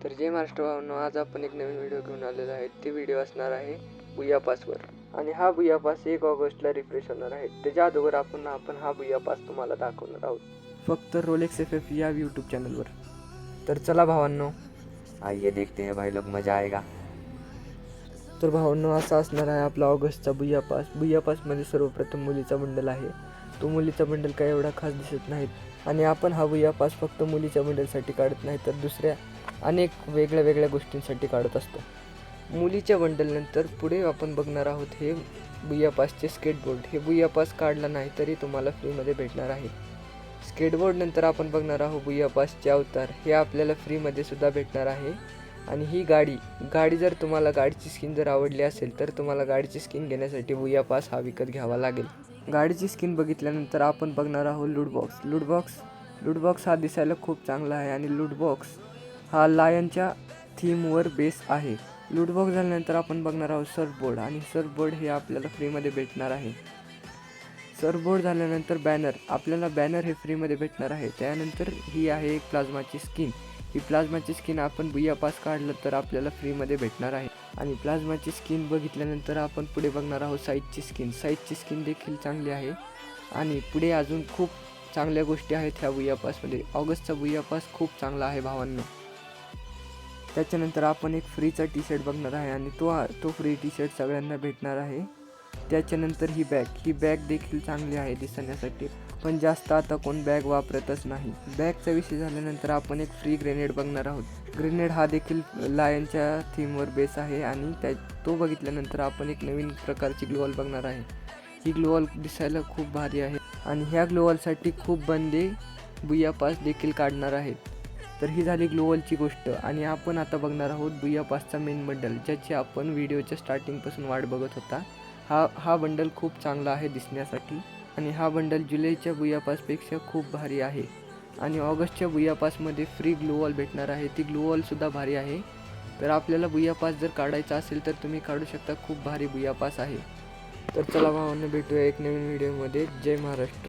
तर जय महाराष्ट्र भावांनो, आज आपण एक नवीन व्हिडिओ घेऊन आलेलो आहे। ते व्हिडिओ असणार आहे बुया पासवर आणि हा बुया पास 1 ऑगस्टला रिफ्रेश होणार आहे। त्याच्या अगोदर आपण हा बुया पास तुम्हाला दाखवणार आहोत, फक्त रोलेक्स FF या यूट्यूब चॅनलवर। तर चला भावांनो, आइए देखते हैं भाई लोग, मजा आएगा। तर भावांनो, असा असणार आहे आपला ऑगस्टचा बुया पास। बुया पासमध्ये सर्वप्रथम मुलीचा बंडल आहे। तो मुलीचा बंडल काय एवढा खास दिसत नाहीत आणि आपण हा बुया पास फक्त मुलीच्या बंडलसाठी काढत नाही, तर दुसऱ्या अनेक वेगळ्या गोष्टींसाठी काढत असतो। मुलीच्या बंडलनंतर पुढे आपण बघणार आहोत हे बुया पासचे स्केटबोर्ड। हे बुया पास काढला नाही तरी तुम्हाला फ्रीमध्ये भेटणार आहे। स्केटबोर्ड नंतर आपण बघणार आहोत बुया पासचे अवतार। हे आपल्याला फ्रीमध्ये सुद्धा भेटणार आहे। आणि ही गाडी जर तुम्हाला गाडीची स्किन जर आवडली असेल तर तुम्हाला गाडीची स्किन घेण्यासाठी बुया पास हा विकत घ्यावा लागेल। गाडीची स्किन बघितल्यानंतर आपण बघणार आहोत लूट बॉक्स हा दिसायला खूप चांगला आहे आणि लूट बॉक्स हा लायनच्या थीमवर बेस आहे। लूट बॉक्स झाल्यानंतर आपण बघणार आहोत सर्फबोर्ड, आणि सर्फबोर्ड हे आपल्याला फ्रीमध्ये भेटणार आहे। सर्फबोर्ड झाल्यानंतर आपल्याला बॅनर हे फ्रीमध्ये भेटणार आहे। त्यानंतर ही आहे एक प्लाझ्माची स्किन। ही प्लाझ्माची स्किन आपण बुया पास काढलं तर आपल्याला फ्रीमध्ये भेटणार आहे। आणि प्लाझ्माची स्किन बघितल्यानंतर आपण पुढे बघणार आहोत साईजची स्किन देखील चांगली आहे। आणि पुढे अजून खूप चांगल्या गोष्टी आहेत ह्या बुया पासमध्ये। ऑगस्टचा बुया पास खूप चांगला आहे भावांनो। त्याच्यानंतर आपण एक फ्रीचा टी शर्ट बघणार आहे आणि तो फ्री टी शर्ट सगळ्यांना भेटणार आहे। त्याच्यानंतर ही बॅग देखील चांगली आहे दिसण्यासाठी, पण जास्त आता कोण बॅग वापरतच नाही। बॅगचा विषय झाल्यानंतर आपण एक फ्री ग्रेनेड बघणार आहोत। ग्रेनेड हा देखील लायनच्या थीमवर बेस आहे आणि तो बघितल्यानंतर आपण एक नवीन प्रकारची ग्लोवॉल बघणार आहे। ही ग्लोवॉल दिसायला खूप भारी आहे आणि ह्या ग्लोवॉलसाठी खूप बंदे बुया पास देखील काढणार आहेत। तर ही झाली ग्लोवॉलची गोष्ट आणि आपण आता बघणार आहोत बुया पासचा मेन बंडल, ज्याची आपण व्हिडिओच्या स्टार्टिंगपासून वाट बघत होता। हा बंडल खूप चांगला आहे दिसण्यासाठी आणि हा बंडल जुलैच्या बुया पासपेक्षा खूप भारी आहे। आणि ऑगस्टच्या बुया पासमध्ये फ्री ग्लोवॉल भेटणार आहे, ती ग्लोवॉल सुद्धा भारी आहे। तर आपल्याला बुया पास जर काढायचा असेल तर तुम्ही काढू शकता, खूप भारी बुया पास आहे। तर चला भावांनो, भेटूया एक नवीन व्हिडिओमध्ये। जय महाराष्ट्र।